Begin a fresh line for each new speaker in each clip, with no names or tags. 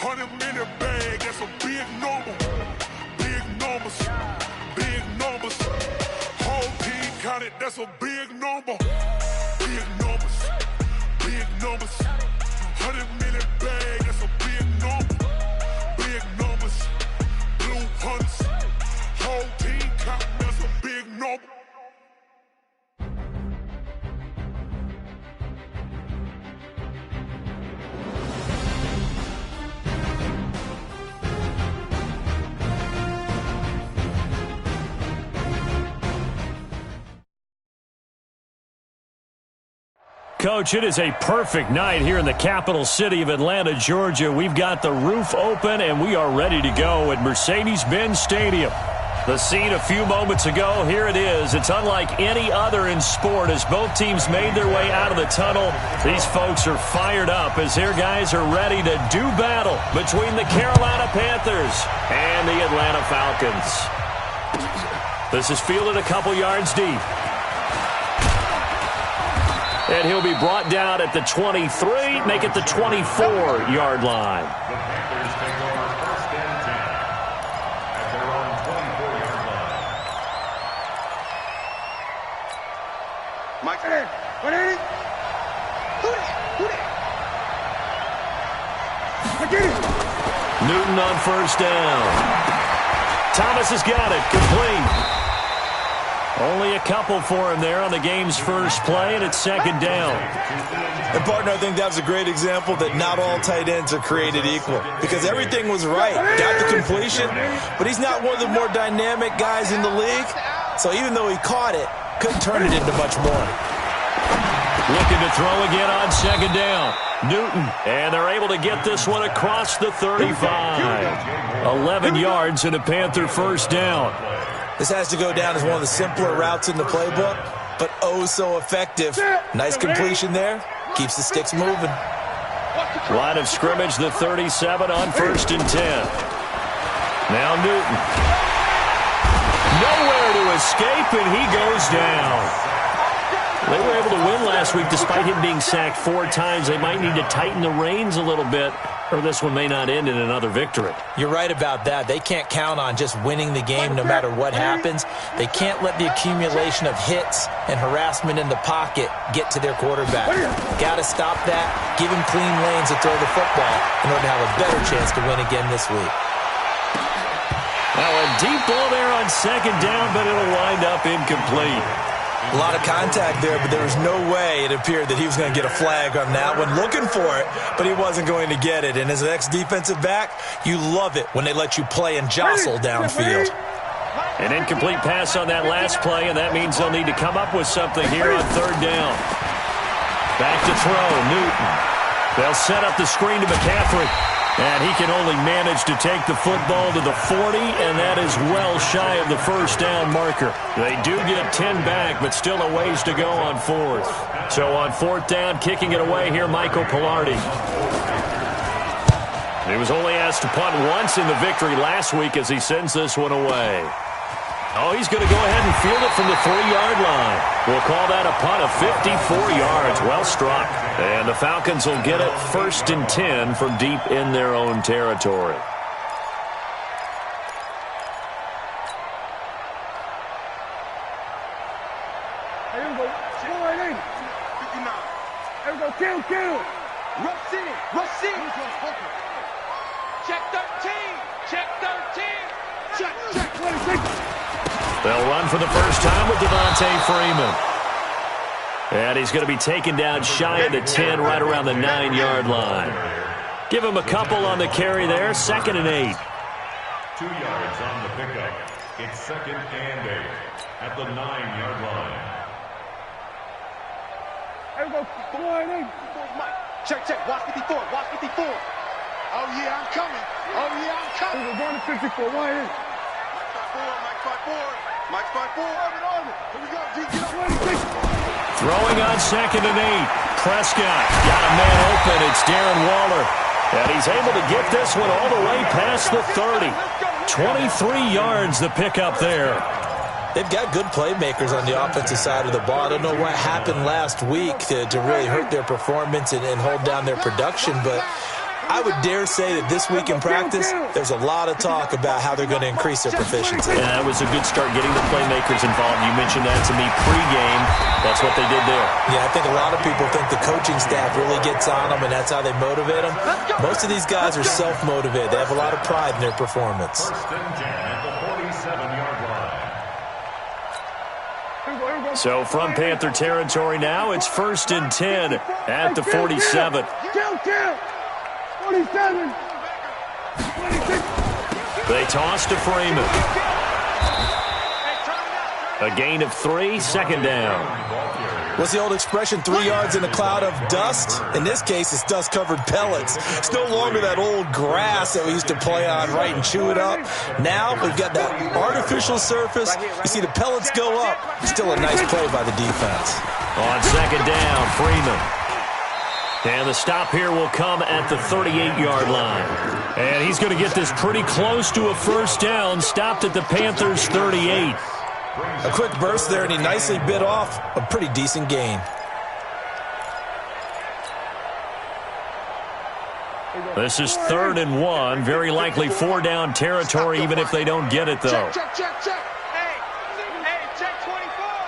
100-minute bag, that's a big number. Big numbers, big numbers. Whole team counted, that's a big number. Big numbers, big numbers. 100-minute bag, that's a big number. Big numbers, blue hunts. Whole team counting, that's a big number.
Coach, it is a perfect night here in the capital city of Atlanta, Georgia. We've got the roof open, and we are ready to go at Mercedes-Benz Stadium. The scene a few moments ago, here it is. It's unlike any other in sport as both teams made their way out of the tunnel. These folks are fired up as their guys are ready to do battle between the Carolina Panthers and the Atlanta Falcons. This is fielded a couple yards deep. And he'll be brought down at the 23, make it the 24-yard line.
The Panthers take over first and 10 at their own 24-yard line.
Mike, what is it? Who that? I get it.
Newton on first down. Thomas has got it, complete. Only a couple for him there on the game's first play, and it's second down.
And, partner, I think that was a great example that not all tight ends are created equal because everything was right. Got the completion, but he's not one of the more dynamic guys in the league. So even though he caught it, couldn't turn it into much more.
Looking to throw again on second down. Newton, and they're able to get this one across the 35. 11 yards and a Panther first down.
This has to go down as one of the simpler routes in the playbook, but oh so effective. Nice completion there. Keeps the sticks moving.
Line of scrimmage, the 37 on first and 10. Now Newton. Nowhere to escape, and he goes down. They were able to win last week despite him being sacked 4 times. They might need to tighten the reins a little bit, or this one may not end in another victory.
You're right about that. They can't count on just winning the game no matter what happens. They can't let the accumulation of hits and harassment in the pocket get to their quarterback. Got to stop that, give him clean lanes to throw the football in order to have a better chance to win again this week.
Now a deep ball there on second down, but it'll wind up incomplete.
A lot of contact there, but there was no way it appeared that he was going to get a flag on that one. Looking for it, but he wasn't going to get it. And as an ex-defensive back, you love it when they let you play and jostle downfield.
An incomplete pass on that last play, and that means they'll need to come up with something here on third down. Back to throw, Newton. They'll set up the screen to McCaffrey. And he can only manage to take the football to the 40, and that is well shy of the first down marker. They do get 10 back, but still a ways to go on fourth. So on fourth down, kicking it away here, Michael Pilardi. He was only asked to punt once in the victory last week as he sends this one away. Oh, he's going to go ahead and field it from the 3-yard line. We'll call that a punt of 54 yards. Well struck. And the Falcons will get it first and 10 from deep in their own territory.
Here we go. Go right in. 59. Here we go. Kill. Rush in. Check 13. Check 13. Check. 26.
They'll run for the first time with Devontae Freeman. And he's going to be taken down shy of the 10, right around the 9-yard line. Give him a couple on the carry there, 2nd and 8.
2 yards on the pickup. It's 2nd and 8 at the 9-yard line.
Here we go. Go right in. Check. Watch 54. Oh, yeah, I'm coming. We're going to 54. Right in. Mike 5-4. Here we go. Get up.
Throwing on 2nd and 8. Prescott got a man open. It's Darren Waller. And he's able to get this one all the way past the 30. 23 yards the pickup there.
They've got good playmakers on the offensive side of the ball. I don't know what happened last week to really hurt their performance and hold down their production, but I would dare say that this week in practice, there's a lot of talk about how they're going to increase their proficiency.
Yeah, that was a good start getting the playmakers involved. You mentioned that to me pregame. That's what they did there.
Yeah, I think a lot of people think the coaching staff really gets on them, and that's how they motivate them. Most of these guys are self-motivated. They have a lot of pride in their performance.
First and 10 at the 47-yard line.
So from Panther territory now, it's 1st and 10 at the 47.
47.
They toss to Freeman. A gain of 3, 2nd down.
What's the old expression, 3 yards in a cloud of dust? In this case, it's dust-covered pellets. It's no longer that old grass that we used to play on, right, and chew it up. Now we've got that artificial surface. You see the pellets go up. Still a nice play by the defense.
On 2nd down, Freeman. And the stop here will come at the 38-yard line. And he's going to get this pretty close to a 1st down, stopped at the Panthers' 38.
A quick burst there, and he nicely bit off a pretty decent gain.
This is 3rd and 1. Very likely 4-down territory, even if they don't get it, though.
Check. Hey, check 24.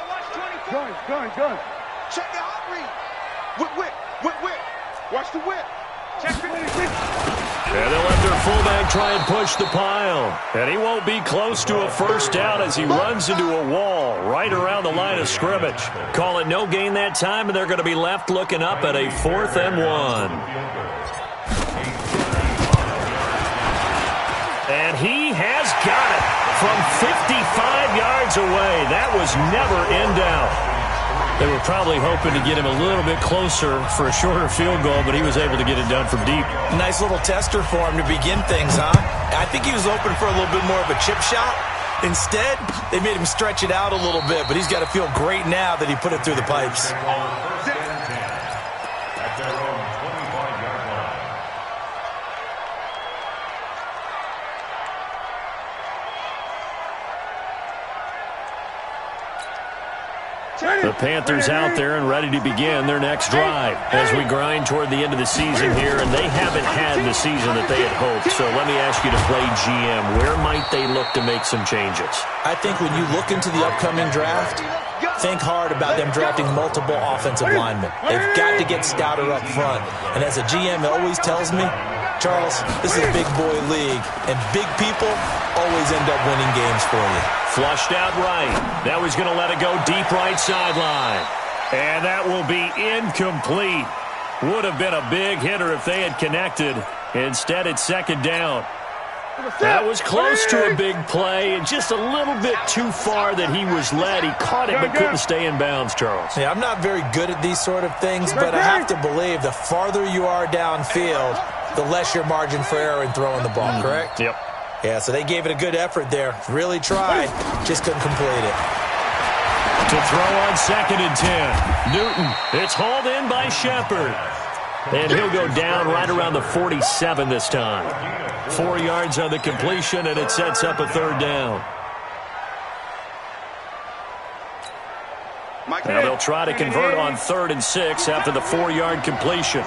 Watch 24. Gun. Check the hot read. Whip. Watch the whip. Check 56.
And they'll let their fullback try and push the pile. And he won't be close to a 1st down as he runs into a wall right around the line of scrimmage. Call it no gain that time, and they're going to be left looking up at a 4th and 1. And he has got it from 55 yards away. That was never in doubt. They were probably hoping to get him a little bit closer for a shorter field goal, but he was able to get it done from deep.
Nice little tester for him to begin things, huh? I think he was open for a little bit more of a chip shot. Instead, they made him stretch it out a little bit, but he's got to feel great now that he put it through the pipes.
First and 10 at their own 25-yard line.
The Panthers out there and ready to begin their next drive as we grind toward the end of the season here, and they haven't had the season that they had hoped. So let me ask you to play GM. Where might they look to make some changes?
I think when you look into the upcoming draft, think hard about them drafting multiple offensive linemen. They've got to get stouter up front. And as a GM always tells me, Charles, this is a big boy league, and big people always end up winning games for you.
Flushed out right. Now he's going to let it go deep right sideline. And that will be incomplete. Would have been a big hitter if they had connected. Instead, it's 2nd down. That was close to a big play, and just a little bit too far that he was led. He caught it but couldn't stay in bounds, Charles.
Yeah, I'm not very good at these sort of things, but I have to believe the farther you are downfield, the less your margin for error in throwing the ball, correct?
Yep.
Yeah, so they gave it a good effort there. Really tried, just couldn't complete it.
To throw on 2nd and 10. Newton, it's hauled in by Shepard. And he'll go down right around the 47 this time. 4 yards on the completion, and it sets up a 3rd down. Now they'll try to convert on 3rd and 6 after the 4-yard completion.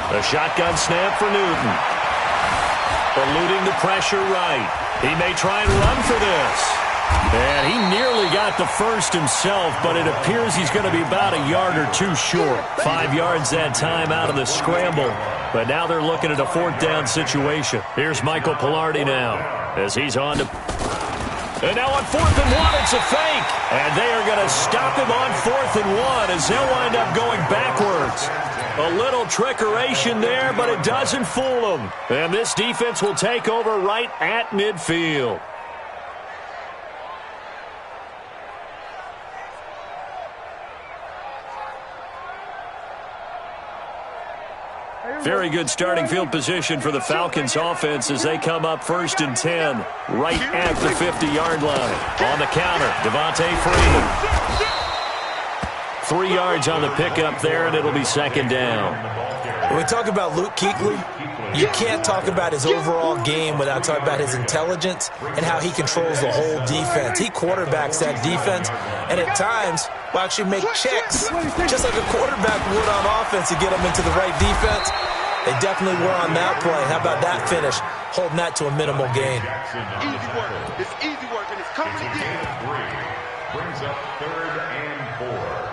A shotgun snap for Newton. Eluding the pressure right. He may try and run for this. And he nearly got the first himself, but it appears he's going to be about a yard or two short. 5 yards that time out of the scramble. But now they're looking at a 4th down situation. Here's Michael Pilardi now as he's on to... And now on 4th and 1, it's a fake. And they are going to stop him on 4th and 1 as he'll wind up going backwards. A little trickeration there, but it doesn't fool them. And this defense will take over right at midfield. Very good starting field position for the Falcons offense as they come up 1st and 10 right at the 50-yard line. On the counter, Devontae Freeman. 3 yards on the pickup there, and it'll be 2nd down.
we talk about Luke Kuechly, you can't talk about his overall game without talking about his intelligence and how he controls the whole defense. He quarterbacks that defense, and at times will actually make checks, just like a quarterback would on offense to get them into the right defense. They definitely were on that play. How about that finish? Holding that to a minimal gain.
Easy work. It's easy work, and it's coming again.
Brings up 3rd and 4.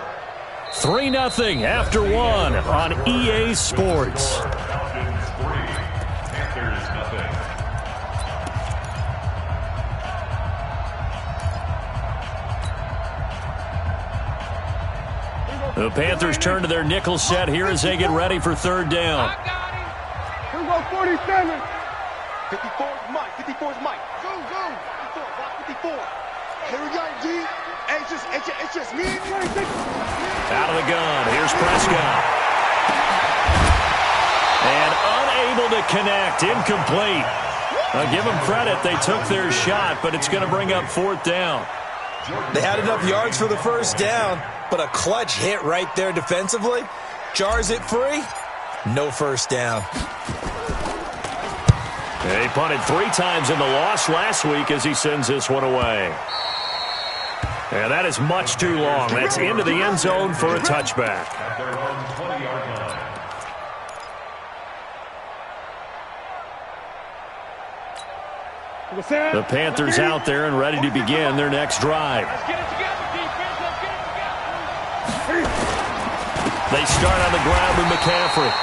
3-0 after 1 on EA Sports.
Falcons 3, Panthers 0.
The Panthers turn to their nickel set here as they get ready for 3rd down.
Here we go, 47. 54 is Mike. 54 is Mike. Go, go. 54, block 54. Here we go, G. Hey, it's just me.
Out of the gun. Here's Prescott. And unable to connect. Incomplete. Now give them credit. They took their shot, but it's going to bring up 4th down.
They had enough yards for the 1st down, but a clutch hit right there defensively. Jars it free. No 1st down.
He punted 3 times in the loss last week as he sends this one away. And that is much too long. That's into the end zone for a touchback.
At their own 20-yard line.
The Panthers out there and ready to begin their next drive. They start on the ground with McCaffrey.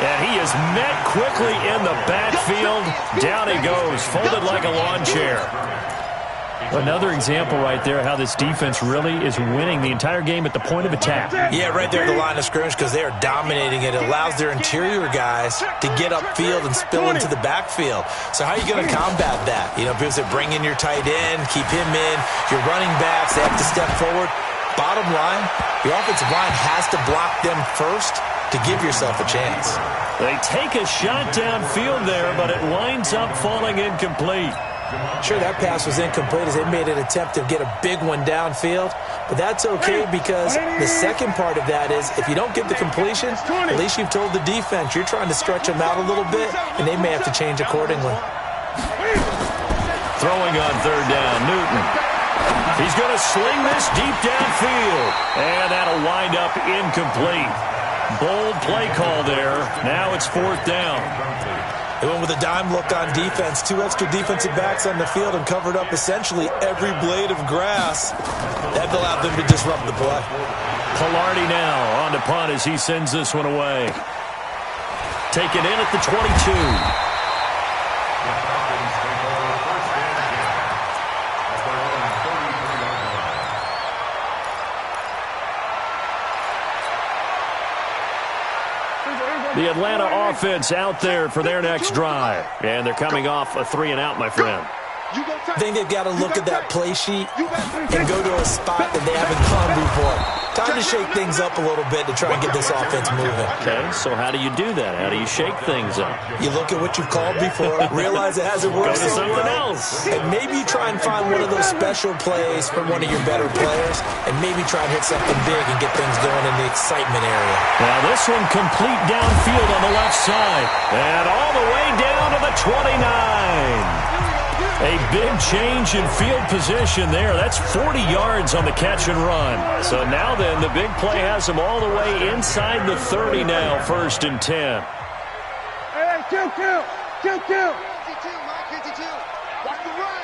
And he is met quickly in the backfield. Down he goes, folded like a lawn chair. Another example right there how this defense really is winning the entire game at the point of attack.
Yeah, right there at the line of scrimmage because they are dominating it. It allows their interior guys to get upfield and spill into the backfield. So how are you going to combat that? You know, people say bring in your tight end, keep him in. Your running backs, they have to step forward. Bottom line, your offensive line has to block them first to give yourself a chance.
They take a shot downfield there, but it winds up falling incomplete.
Sure, that pass was incomplete as they made an attempt to get a big one downfield, but that's okay because the second part of that is if you don't get the completion, at least you've told the defense you're trying to stretch them out a little bit, and they may have to change accordingly.
Throwing on 3rd down, Newton. He's going to sling this deep downfield, and that'll wind up incomplete. Bold play call there. Now it's 4th down.
They went with a dime look on defense. 2 extra defensive backs on the field and covered up essentially every blade of grass. That allowed them to disrupt the play.
Pilardi now on to punt as he sends this one away. Taken in at the 22. The Atlanta offense out there for their next drive. And they're coming off a 3-and-out, my friend.
I think they've got to look at that play sheet and go to a spot that they haven't gone before. Time to shake things up a little bit to try and get this offense moving.
Okay, so how do you do that? How do you shake things up?
You look at what you've called before, realize it hasn't worked so well, and maybe you try and find one of those special plays from one of your better players, and maybe try and hit something big and get things going in the excitement area.
Now this one complete downfield on the left side, and all the way down to the 29. A big change in field position there. That's 40 yards on the catch and run. So now then, the big play has them all the way inside the 30 now, 1st and 10.
Hey, kill. 52, Mike, 52. Watch the run.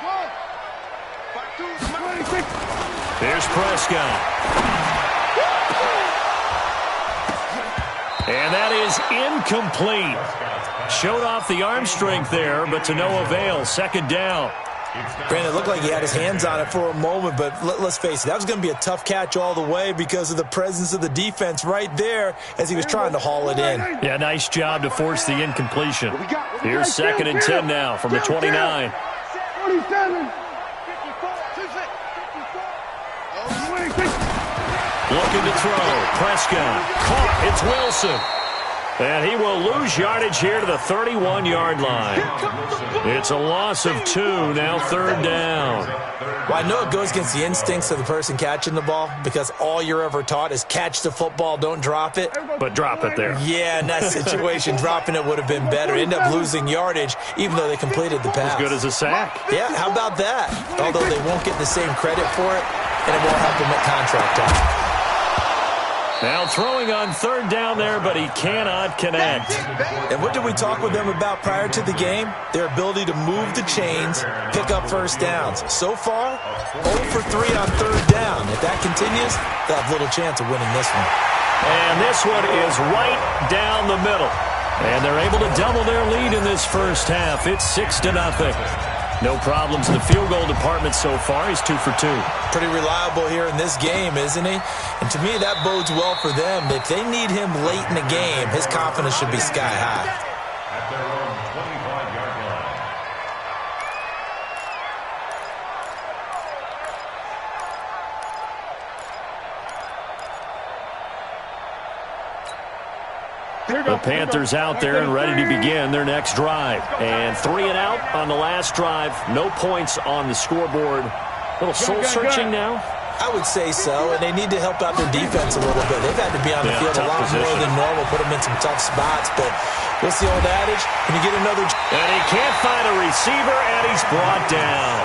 Go. 26.
Here's Prescott. And that is incomplete. Showed off the arm strength there, but to no avail. 2nd down.
Brandon, it looked like he had his hands on it for a moment, but let's face it, that was going to be a tough catch all the way because of the presence of the defense right there as he was trying to haul it in.
Yeah, nice job to force the incompletion. Here's 2nd and 10 now from the 29.
47.
Looking to throw. Prescott. Caught. It's Wilson. And he will lose yardage here to the 31-yard line. It's a loss of 2, now 3rd down.
Well, I know it goes against the instincts of the person catching the ball because all you're ever taught is catch the football, don't drop it.
But drop it there.
Yeah, in that situation, dropping it would have been better. End up losing yardage even though they completed the pass.
As good as a sack.
Yeah, how about that? Although they won't get the same credit for it, and it won't help them at contract time.
Now throwing on 3rd down there, but he cannot connect.
And what did we talk with them about prior to the game? Their ability to move the chains, pick up first downs. So far, 0 for 3 on 3rd down. If that continues, they'll have little chance of winning this one.
And this one is right down the middle. And they're able to double their lead in this first half. It's 6-0. No problems in the field goal department so far. He's 2 for 2.
Pretty reliable here in this game, isn't he? And to me, that bodes well for them. If they need him late in the game, his confidence should be sky high.
At their own 25-yard line.
The Panthers out there and ready to begin their next drive. And 3 and out on the last drive. No points on the scoreboard. A little soul-searching now.
I would say so, and they need to help out their defense a little bit. They've had to be on the field a lot more than normal, put them in some tough spots. But what's the old adage? When you get another...
And he can't find a receiver, and he's brought down.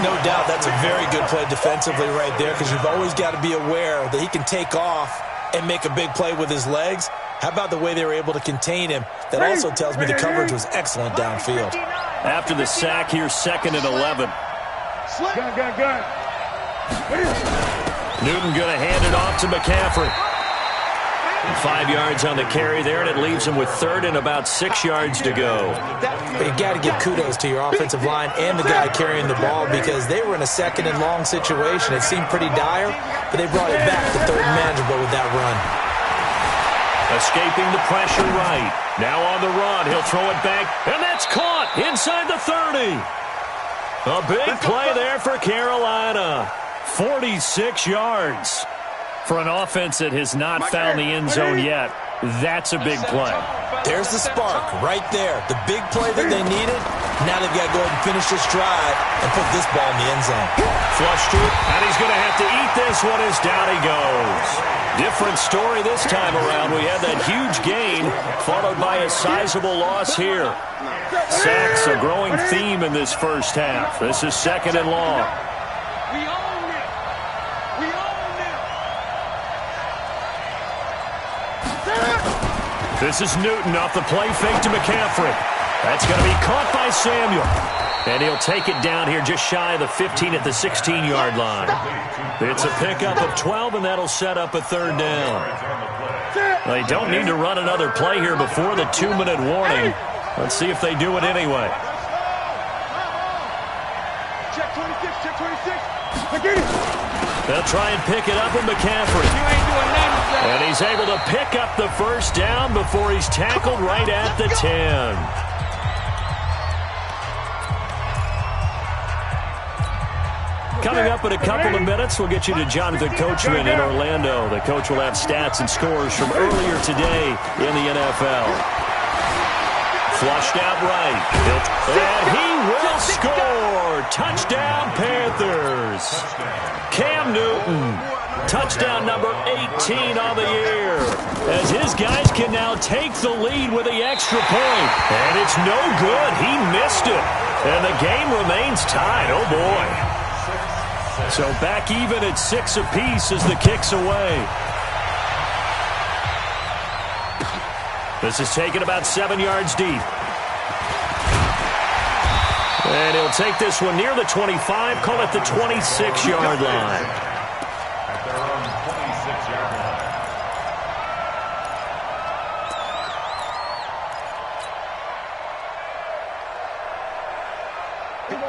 No doubt that's a very good play defensively right there because you've always got to be aware that he can take off and make a big play with his legs. How about the way they were able to contain him? That also tells me the coverage was excellent downfield.
After the sack here, 2nd and 11.
Gun.
Newton going to hand it off to McCaffrey. 5 yards on the carry there, and it leaves him with 3rd and about 6 yards to go.
But you got to give kudos to your offensive line and the guy carrying the ball because they were in a 2nd and long situation. It seemed pretty dire, but they brought it back to 3rd and manageable with that run.
Escaping the pressure right. Now on the run. He'll throw it back, and that's caught inside the 30. A big play there for Carolina. 46 yards. For an offense that has not found the end zone yet, that's a big play.
There's the spark right there. The big play that they needed. Now they've got to go ahead and finish this drive and put this ball in the end zone.
Flush to it, and he's going to have to eat this one as down he goes. Different story this time around. We had that huge gain followed by a sizable loss here. Sacks, a growing theme in this first half. This is 2nd and long.
We own it. We own it.
This is Newton off the play fake to McCaffrey. That's going to be caught by Samuel. And he'll take it down here just shy of the 15 at the 16-yard line. It's a pickup of 12, and that'll set up a 3rd down. They don't need to run another play here before the 2-minute warning. Let's see if they do it anyway.
Check 26, check 26.
They'll try and pick it up with McCaffrey.
You ain't doing nothing,
And he's able to pick up the first down before he's tackled right at the 10. Coming up in a couple of minutes, we'll get you to Jonathan Coachman in Orlando. The coach will have stats and scores from earlier today in the NFL. Flushed out right. And he will score. Touchdown, Panthers. Cam Newton. Touchdown number 18 on the year. As his guys can now take the lead with the extra point. And it's no good. He missed it. And the game remains tied. Oh, boy. So back even at 6 apiece as the kick's away. This is taken about 7 yards deep. And he'll take this one near the 25, call it the 26-yard line.
At their own 26-yard line.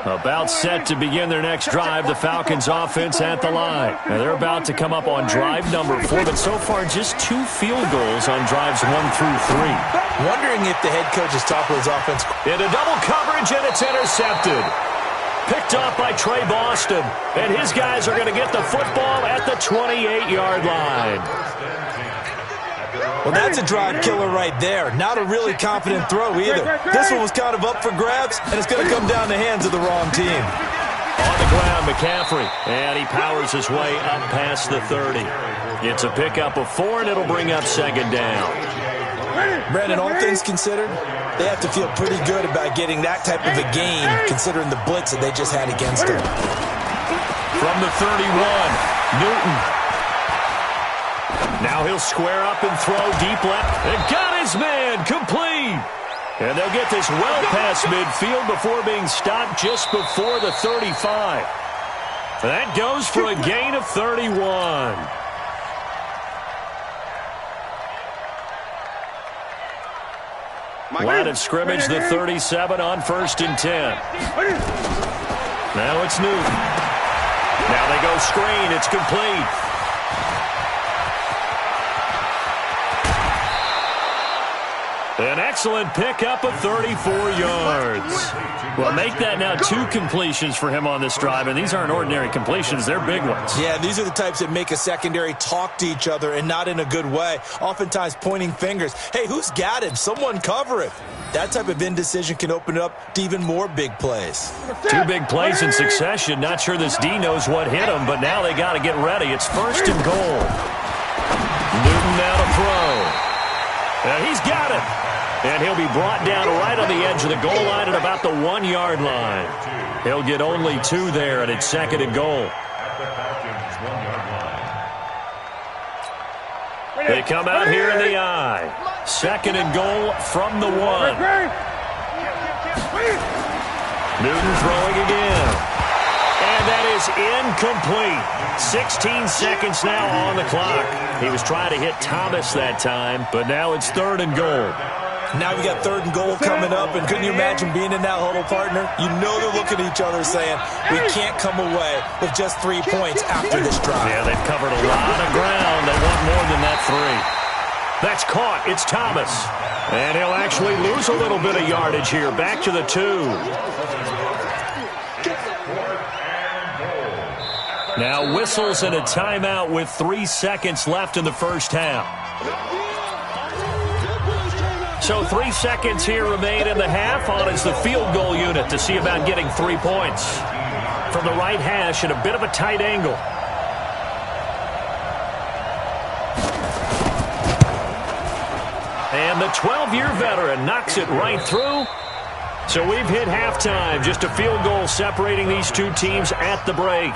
About set to begin their next drive, the Falcons offense at the line. Now they're about to come up on drive number 4, but so far just 2 field goals on drives 1 through 3.
Wondering if the head coach is talking with his offense.
Into double coverage, and it's intercepted. Picked off by Trey Boston, and his guys are going to get the football at the 28-yard line.
Well, Well, that's a drive killer right there. Not a really confident throw either. This one was kind of up for grabs, and it's going to come down the hands of the wrong team.
On the ground, McCaffrey, and he powers his way up past the 30. It's a pickup of 4, and it'll bring up second down.
Brandon, all things considered, they have to feel pretty good about getting that type of a gain, considering the blitz that they just had against them.
From the 31, Newton. Now he'll square up and throw deep left. And got his man, complete. And they'll get this well past midfield before being stopped just before the 35. That goes for a gain of 31. Line of scrimmage, the 37 on 1st and 10. Now it's Newton. Now they go screen. It's complete. An excellent pickup of 34 yards. Well, make that now 2 completions for him on this drive, and these aren't ordinary completions. They're big ones.
Yeah, these are the types that make a secondary talk to each other and not in a good way, oftentimes pointing fingers. Hey, who's got him? Someone cover it. That type of indecision can open it up to even more big plays.
2 big plays in succession. Not sure this D knows what hit him, but now they got to get ready. It's 1st and goal. Newton now to throw. And he's got it. And he'll be brought down right on the edge of the goal line at about the 1-yard line. He'll get only 2 there, and it's 2nd and goal. They come out here in the I. 2nd and goal from the 1. Newton throwing again. And that is incomplete. 16 seconds now on the clock. He was trying to hit Thomas that time, but now it's 3rd and goal.
Now we got 3rd and goal coming up, and couldn't you imagine being in that huddle, partner? You know they're looking at each other saying, we can't come away with just 3 points after this drive.
Yeah, they've covered a lot of ground. They want more than that 3. That's caught. It's Thomas. And he'll actually lose a little bit of yardage here. Back to the 2. Now whistles and a timeout with 3 seconds left in the first half. So 3 seconds here remain in the half. On is the field goal unit to see about getting 3 points. From the right hash at a bit of a tight angle. And the 12-year veteran knocks it right through. So we've hit halftime. Just a field goal separating these 2 teams at the break.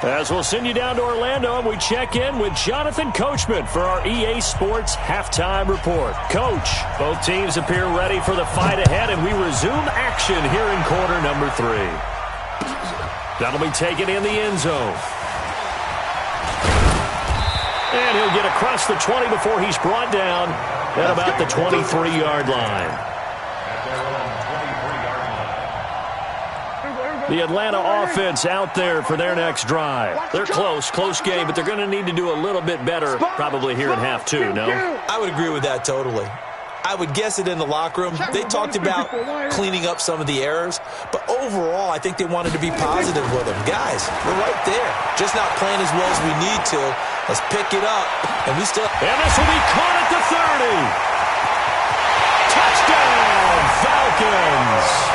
As we'll send you down to Orlando, and we check in with Jonathan Coachman for our EA Sports Halftime Report. Coach, both teams appear ready for the fight ahead, and we resume action here in quarter number 3. That'll be taken in the end zone. And he'll get across the 20 before he's brought down at about the 23-yard line. The Atlanta offense out there for their next drive. They're close game, but they're going to need to do a little bit better probably here in half 2, no?
I would agree with that totally. I would guess it in the locker room. They talked about cleaning up some of the errors, but overall, I think they wanted to be positive with them. Guys, we're right there. Just not playing as well as we need to. Let's pick it up, and we still...
And this will be caught at the 30. Touchdown, Falcons!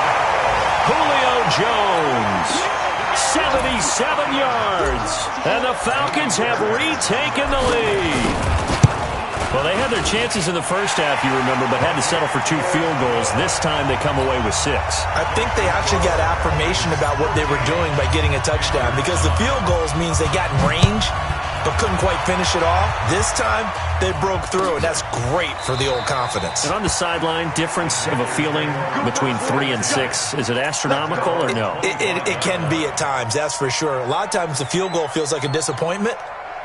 Julio Jones, 77 yards, and the Falcons have retaken the lead. Well, they had their chances in the first half, you remember, but had to settle for 2 field goals. This time they come away with 6.
I think they actually got affirmation about what they were doing by getting a touchdown, because the field goals means they got in range, but couldn't quite finish it off. This time, they broke through, and that's great for the old confidence.
And on the sideline, difference of a feeling between 3 and 6, is it astronomical or no?
It can be at times, that's for sure. A lot of times the field goal feels like a disappointment.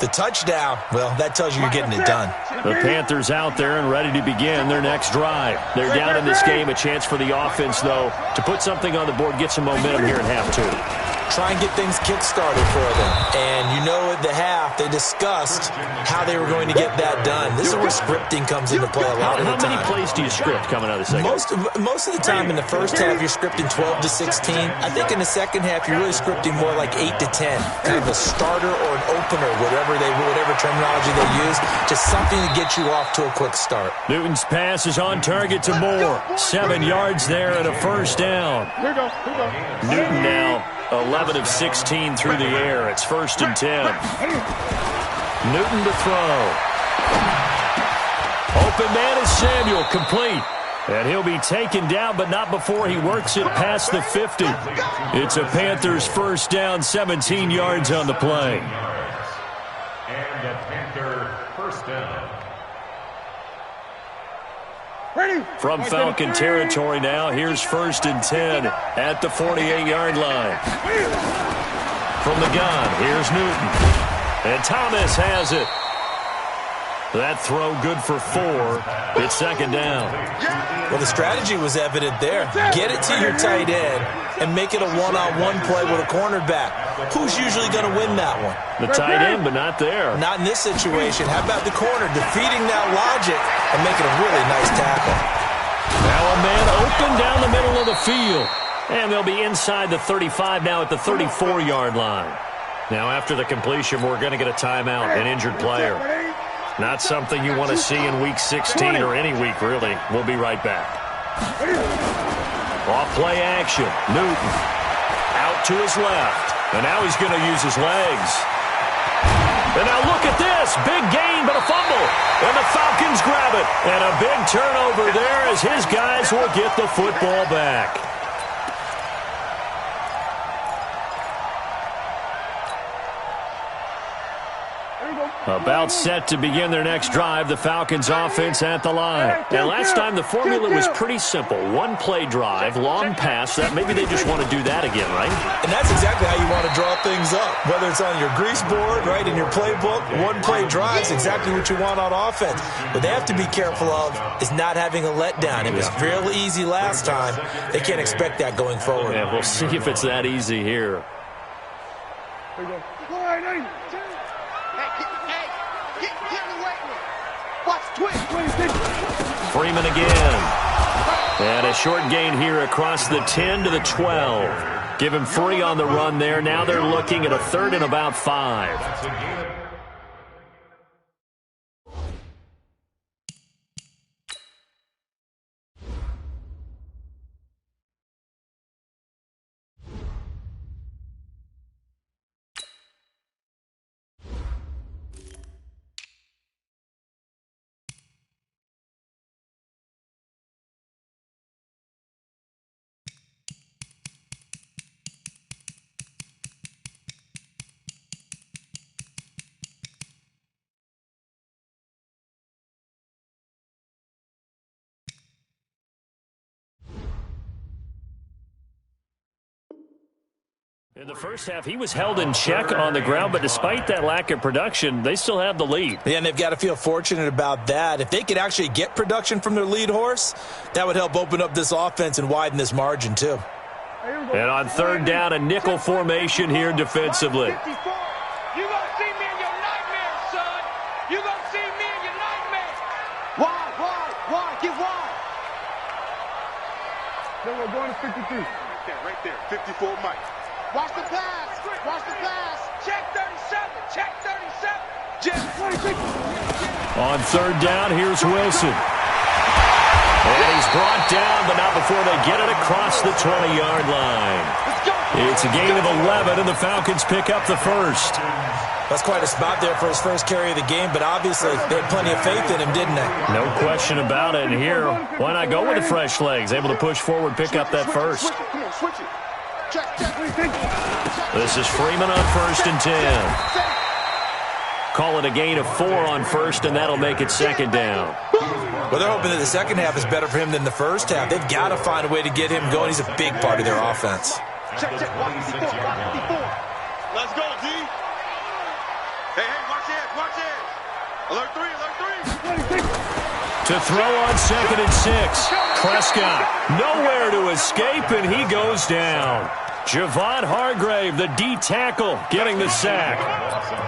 The touchdown, well, that tells you you're getting it done.
The Panthers out there and ready to begin their next drive. They're down in this game. A chance for the offense, though, to put something on the board, get some momentum here in half 2.
try and get things kick-started for them. And you know at the half, they discussed how they were going to get that done. This is where scripting comes into play a lot of the time.
How many plays do you script coming out of the second?
Most of the time in the first half, you're scripting 12 to 16. I think in the second half, you're really scripting more like 8 to 10. Kind of a starter or an opener, whatever terminology they use. Just something to get you off to a quick start.
Newton's pass is on target to Moore. 7 yards there and a first down.
Here we go.
Newton now 11 of 16 through the air. It's 1st and 10. Newton to throw. Open man is Samuel, complete. And he'll be taken down, but not before he works it past the 50. It's a Panthers first down, 17 yards on the play.
And the Panther first down.
From Falcon territory now, here's 1st and 10 at the 48-yard line. From the gun, here's Newton. And Thomas has it. That throw good for 4. It's 2nd down.
Well, the strategy was evident there. Get it to your tight end and make it a one-on-one play with a cornerback. Who's usually going to win that one?
The tight end, but not there.
Not in this situation. How about the corner defeating that logic and making a really nice tackle?
Now a man open down the middle of the field. And they'll be inside the 35 now at the 34-yard line. Now after the completion, we're going to get a timeout, an injured player. Not something you want to see in Week 16 or any week, really. We'll be right back. Off play action. Newton out to his left. And now he's going to use his legs. And now look at this. Big gain, but a fumble. And the Falcons grab it. And a big turnover there as his guys will get the football back. About set to begin their next drive, the Falcons offense at the line. And last time the formula was pretty simple. One play drive, long pass. That maybe they just want to do that again, right?
And that's exactly how you want to draw things up. Whether it's on your grease board, right, in your playbook, one play drive is exactly what you want on offense. What they have to be careful of is not having a letdown. It was real easy last time. They can't expect that going forward.
Yeah, we'll see if it's that easy here. Freeman again. And a short gain here across the 10 to the 12. Give him 3 on the run there. Now they're looking at a 3rd and about 5. In the first half, he was held in check on the ground, but despite that lack of production, they still have the lead.
Yeah, and they've got to feel fortunate about that. If they could actually get production from their lead horse, that would help open up this offense and widen this margin, too.
And on 3rd down, a nickel formation here defensively.
You're going to see me in your nightmares, son. You're going to see me in your nightmares. Why? Get wide. Then we're going to 53. Right there. 54 Mike. Watch the pass. Check 37. Just 26.
On 3rd down, here's Wilson. And he's brought down, but not before they get it across the 20-yard line. It's a gain of 11, and the Falcons pick up the 1st.
That's quite a spot there for his first carry of the game, but obviously they had plenty of faith in him, didn't they?
No question about it. And here, why not go with the fresh legs? Able to push forward, pick up that 1st.
Switch it. Check.
This is Freeman on 1st and 10. Call it a gain of 4 on 1st, and that'll make it 2nd down.
Well, they're hoping that the second half is better for him than the first half. They've got to find a way to get him going. He's a big part of their offense.
Check. Watch 54. Let's go, D. Hey, watch it. Alert 3.
To throw on 2nd and 6. Prescott nowhere to escape, and he goes down. Javon Hargrave, the D tackle, getting the sack.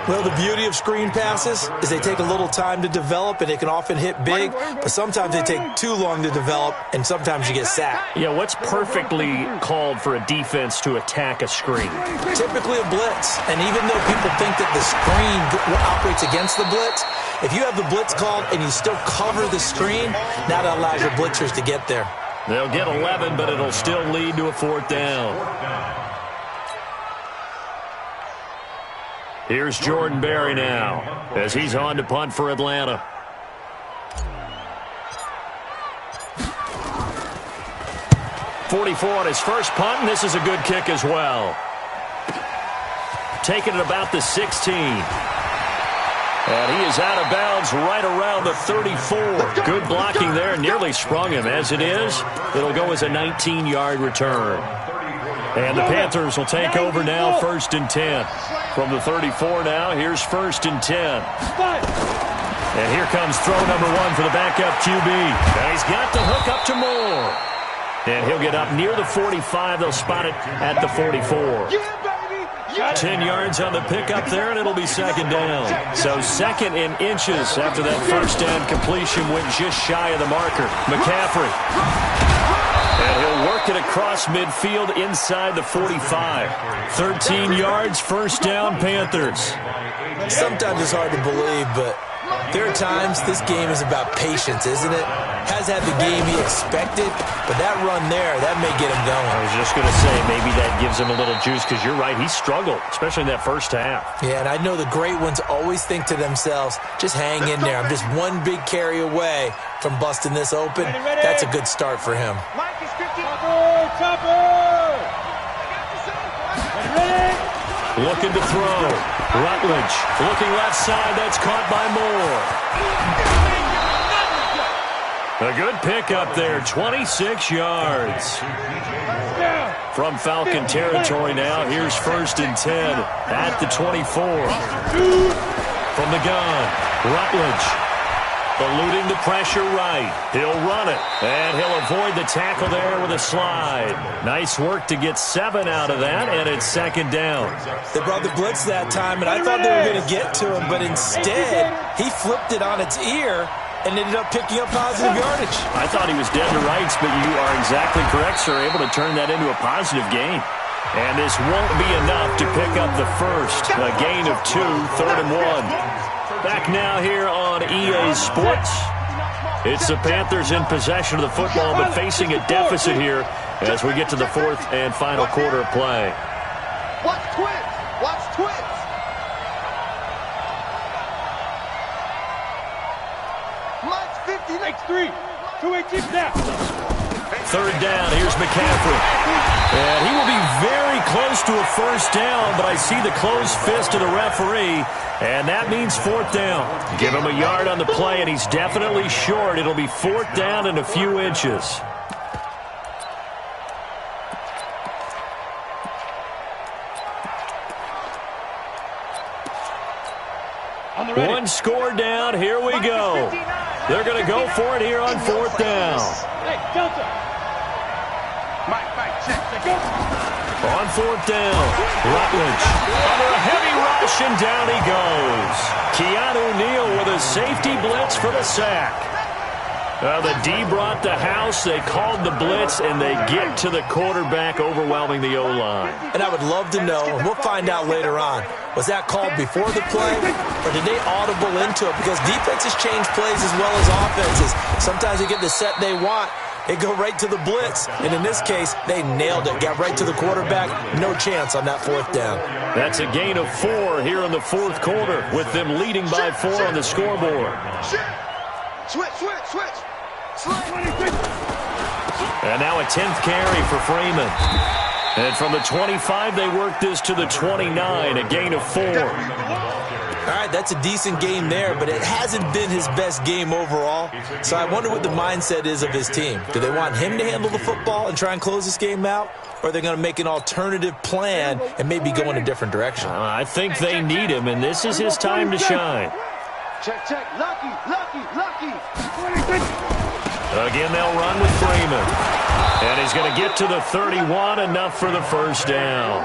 Well, the beauty of screen passes is they take a little time to develop, and they can often hit big, but sometimes they take too long to develop, and sometimes you get sacked.
Yeah, what's perfectly called for a defense to attack a screen?
Typically a blitz, and even though people think that the screen operates against the blitz, if you have the blitz called and you still cover the screen, now that allows your blitzers to get there.
They'll get 11, but it'll still lead to a 4th down. Here's Jordan Berry now as he's on to punt for Atlanta. .44 on his first punt, and this is a good kick as well. Taking it about the 16. And he is out of bounds right around the 34. Good blocking there. Nearly sprung him. As it is, it'll go as a 19-yard return. And the Panthers will take over now, 1st and 10. From the 34 now, here's 1st and 10. And here comes throw number 1 for the backup QB. Now he's got the hook up to Moore. And he'll get up near the 45. They'll spot it at the 44. 10 yards on the pickup there, and it'll be 2nd down. So 2nd in inches after that 1st down completion went just shy of the marker. McCaffrey. And he'll work it across midfield inside the 45. 13 yards, 1st down, Panthers.
Sometimes it's hard to believe, but there are times this game is about patience, isn't it? Has had the game he expected, but that run there, that may get him going.
I was just going to say, maybe that gives him a little juice, because you're right, he struggled, especially in that 1st half.
Yeah, and I know the great ones always think to themselves, just hang in there. I'm just one big carry away from busting this open. That's a good start for him.
Mike is 50. Chopper!
Looking to throw. Rutledge looking left side. That's caught by Moore. A good pickup there, 26 yards. From Falcon territory now, here's 1st and 10 at the 24. From the gun, Rutledge eluding the pressure right. He'll run it, and he'll avoid the tackle there with a slide. Nice work to get 7 out of that, and it's 2nd down.
They brought the blitz that time, and I thought they were going to get to him, but instead, he flipped it on its ear and ended up picking up positive yardage.
I thought he was dead to rights, but you are exactly correct, sir. Able to turn that into a positive gain. And this won't be enough to pick up the first. A gain of 2, 3rd and 1. Back now here on EA Sports. It's the Panthers in possession of the football, but facing a deficit here as we get to the 4th and final quarter of play.
Watch twins! Watch twins! Mike's 50. Next 3. 2-8 now.
3rd down. Here's McCaffrey. And he will be very close to a 1st down, but I see the closed fist of the referee, and that means 4th down. Give him a yard on the play, and he's definitely short. It'll be 4th down and a few inches. One score down. Here we go. They're going to go for it here on 4th down.
Hey, Delta. Mike, check.
On 4th down, Rutledge under a heavy rush, and down he goes. Keanu Neal with a safety blitz for the sack. The D brought the house. They called the blitz, and they get to the quarterback, overwhelming the O-line.
And I would love to know, and we'll find out later on, was that called before the play, or did they audible into it? Because defenses change plays as well as offenses. Sometimes they get the set they want. They go right to the blitz, and in this case, they nailed it. Got right to the quarterback. No chance on that 4th down.
That's a gain of 4 here in the 4th quarter, with them leading by 4 on the scoreboard.
Switch.
And now a 10th carry for Freeman. And from the 25, they work this to the 29, a gain of 4.
All right, that's a decent game there, but it hasn't been his best game overall. So I wonder what the mindset is of his team. Do they want him to handle the football and try and close this game out? Or are they going to make an alternative plan and maybe go in a different direction?
I think they need him, and this is his time to shine.
Check. Lucky.
Again, they'll run with Freeman. And he's going to get to the 31, enough for the first down.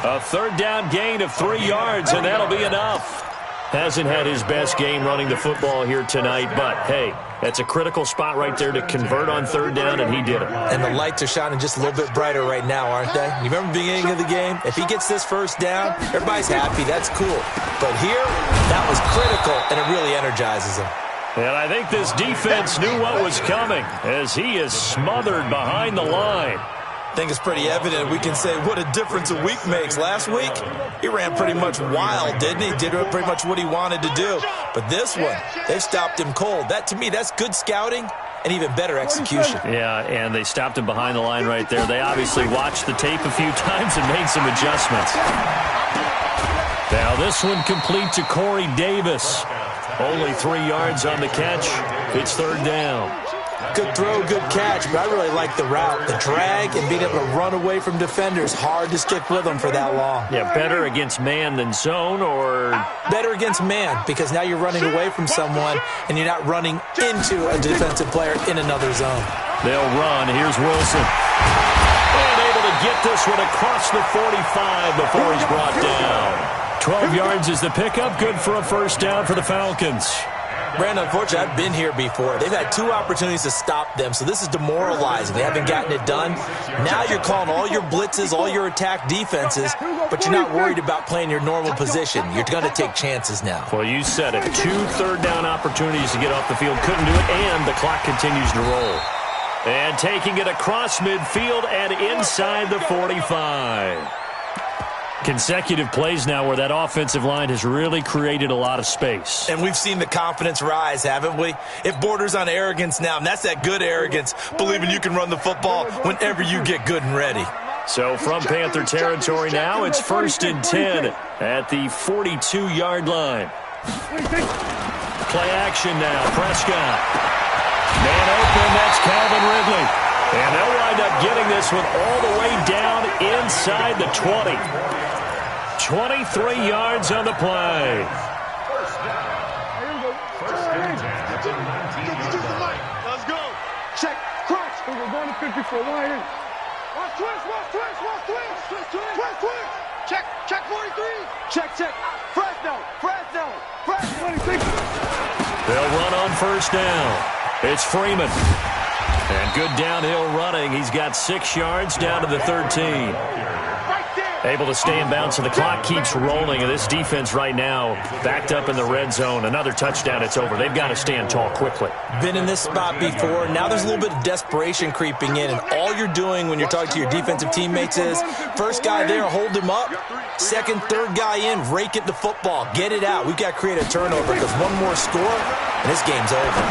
A third down gain of 3 yards, and that'll be enough. Hasn't had his best game running the football here tonight, but, hey, that's a critical spot right there to convert on third down, and he did it.
And the lights are shining just a little bit brighter right now, aren't they? You remember the beginning of the game? If he gets this first down, everybody's happy. That's cool. But here, that was critical, and it really energizes him.
And I think this defense knew what was coming as he is smothered behind the line.
I think it's pretty evident. We can say what a difference a week makes. Last week, he ran pretty much wild, didn't he? Did pretty much what he wanted to do. But this one, they stopped him cold. That, to me, that's good scouting and even better execution.
Yeah, and they stopped him behind the line right there. They obviously watched the tape a few times and made some adjustments. Now this one complete to Corey Davis. Only 3 yards on the catch. It's third down.
Good throw, good catch, but I really like the route. The drag and being able to run away from defenders. Hard to stick with them for that long.
Yeah, better against man than zone, or?
Better against man, because now you're running away from someone and you're not running into a defensive player in another zone.
They'll run. Here's Wilson. And able to get this one across the 45 before he's brought down. 12 yards is the pickup. Good for a first down for the Falcons.
Brandon, unfortunately, I've been here before. They've had 2 opportunities to stop them, so this is demoralizing. They haven't gotten it done. Now you're calling all your blitzes, all your attack defenses, but you're not worried about playing your normal position. You're going to take chances now.
Well, you said it. 2 third-down opportunities to get off the field. Couldn't do it, and the clock continues to roll. And taking it across midfield and inside the 45. Consecutive plays now where that offensive line has really created a lot of space.
And we've seen the confidence rise, haven't we? It borders on arrogance now, and that's that good arrogance, believing you can run the football whenever you get good and ready.
So from Panther territory now, it's 1st and 10 at the 42-yard line. Play action now, Prescott. Man open, that's Calvin Ridley. And they'll wind up getting this one all the way down inside the 20. 23 yards on the play.
Let's go. Check. Crunch. We're going to 54. Wide in. Watch twist. Check 43. Check. Fresno. 26.
They'll run on first down. It's Freeman. And good downhill running. He's got 6 yards down to the 13. Able to stay in bounds, so the clock keeps rolling. And this defense right now backed up in the red zone. Another touchdown, it's over. They've got to stand tall quickly.
Been in this spot before. Now there's a little bit of desperation creeping in. And all you're doing when you're talking to your defensive teammates is, first guy there, hold him up. Second, third guy in, rake it to football. Get it out. We've got to create a turnover because one more score, and this game's over.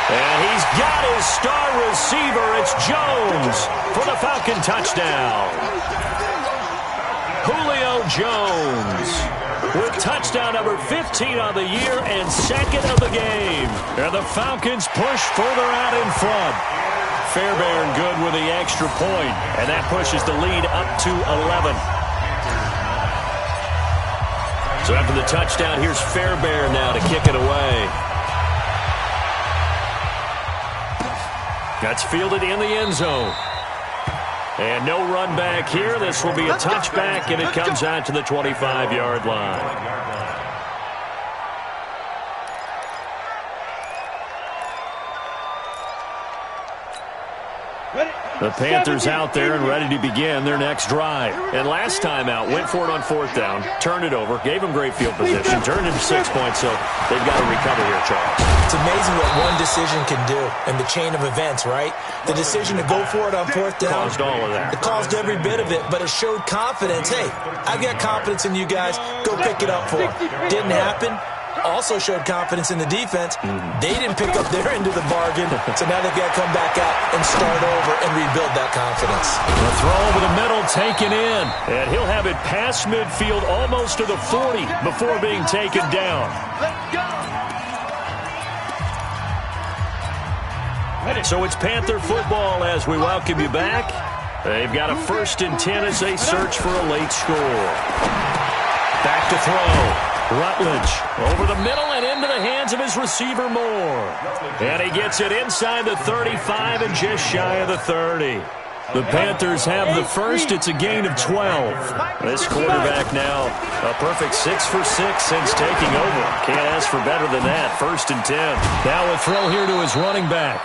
And he's got his star receiver. It's Jones for the Falcon touchdown. Julio Jones with touchdown number 15 on the year and 2nd of the game. And the Falcons push further out in front. Fairbairn good with the extra point, and that pushes the lead up to 11. So after the touchdown, here's Fairbairn now to kick it away. That's fielded in the end zone. And no run back here. This will be a touchback, and it comes out to the 25-yard line. The Panthers out there and ready to begin their next drive. And last time out, went for it on 4th down, turned it over, gave them great field position, turned into 6 points, so they've got to recover here, Charles.
It's amazing what one decision can do in the chain of events, right? The decision to go for it on 4th down.
Caused all of that.
It caused every bit of it, but it showed confidence. Hey, I've got confidence in you guys. Go pick it up for them. Didn't happen. Also showed confidence in the defense. They didn't pick up their end of the bargain, so now they've got to come back out and start over and rebuild that confidence.
The throw over the middle taken in, and he'll have it past midfield almost to the 40 before being taken down. So it's Panther football as we welcome you back. They've got a 1st and 10 as they search for a late score. Back to throw. Rutledge over the middle and into the hands of his receiver Moore. And he gets it inside the 35 and just shy of the 30. The Panthers have the first. It's a gain of 12. This quarterback now a perfect 6 for 6 since taking over. Can't ask for better than that. 1st and 10. Now a throw here to his running back.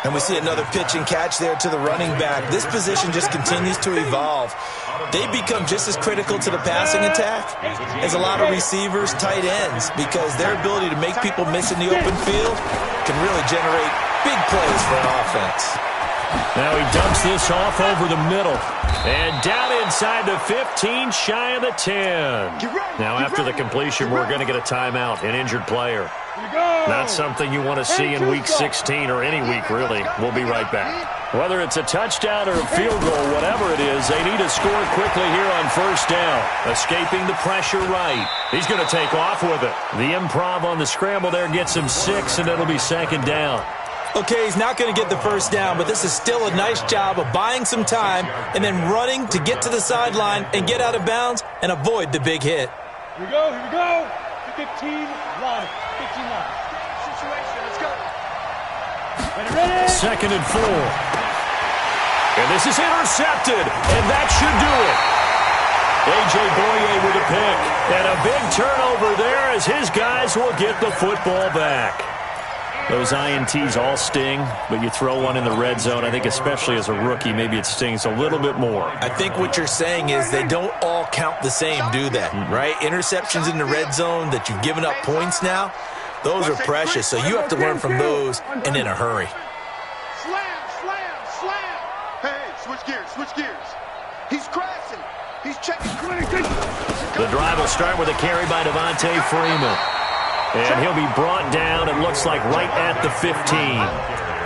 And we see another pitch and catch there to the running back. This position just continues to evolve. They become just as critical to the passing attack as a lot of receivers, tight ends, because their ability to make people miss in the open field can really generate big plays for an offense.
Now he dumps this off over the middle. And down inside the 15, shy of the 10. Now after the completion, we're going to get a timeout, an injured player. Not something you want to see in Week 16 or any week, really. We'll be right back. Whether it's a touchdown or a field goal, whatever it is, they need to score quickly here on 1st down. Escaping the pressure right. He's going to take off with it. The improv on the scramble there gets him 6, and it'll be 2nd down.
Okay, he's not going to get the 1st down, but this is still a nice job of buying some time and then running to get to the sideline and get out of bounds and avoid the big hit.
Here we go. 15 line. 15 line. Situation, let's go. Ready.
2nd and 4. And this is intercepted, and that should do it. A.J. Boye with a pick. And a big turnover there as his guys will get the football back. Those INTs all sting, but you throw one in the red zone, I think especially as a rookie, maybe it stings a little bit more.
I think what you're saying is they don't all count the same, do they? Right? Interceptions in the red zone that you've given up points now, those are precious, so you have to learn from those and in a hurry.
Slam. Hey, switch gears. He's crashing. He's checking.
The drive will start with a carry by Devontae Freeman. And he'll be brought down, it looks like, right at the 15.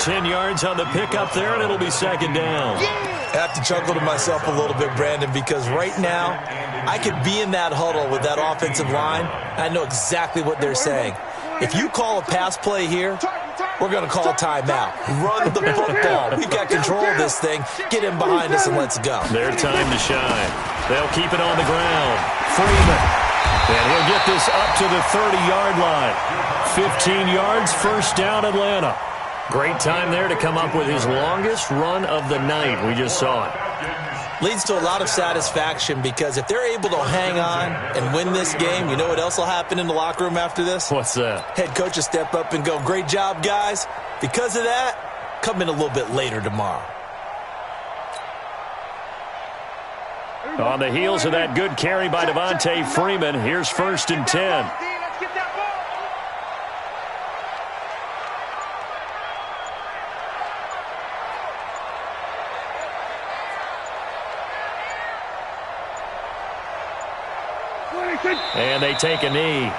10 yards on the pickup there, and it'll be 2nd down.
I have to chuckle to myself a little bit, Brandon, because right now I could be in that huddle with that offensive line. I know exactly what they're saying. If you call a pass play here, we're going to call a timeout. Run the football. We've got control of this thing. Get in behind us and let's go.
Their time to shine. They'll keep it on the ground. Freeman. And he'll get this up to the 30-yard line. 15 yards, 1st down, Atlanta. Great time there to come up with his longest run of the night. We just saw it.
Leads to a lot of satisfaction because if they're able to hang on and win this game, you know what else will happen in the locker room after this?
What's that?
Head coach will step up and go, great job, guys. Because of that, come in a little bit later tomorrow.
On the heels of that good carry by Devontae Freeman, here's 1st and 10. And they take a knee.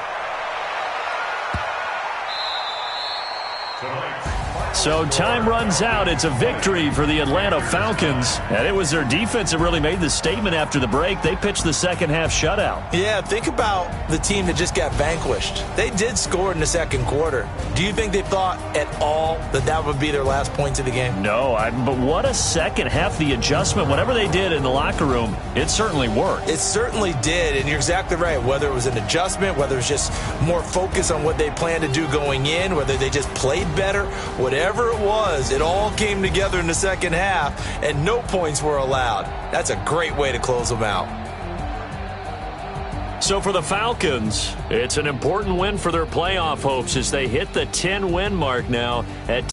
So time runs out. It's a victory for the Atlanta Falcons. And it was their defense that really made the statement after the break. They pitched the second half shutout.
Yeah, think about the team that just got vanquished. They did score in the 2nd quarter. Do you think they thought at all that that would be their last points of the game?
No, but what a second half. The adjustment, whatever they did in the locker room, it certainly worked.
It certainly did, and you're exactly right. Whether it was an adjustment, whether it was just more focus on what they planned to do going in, whether they just played better, whatever it was, it all came together in the second half, and no points were allowed. That's a great way to close them out.
So for the Falcons, it's an important win for their playoff hopes as they hit the 10-win mark now at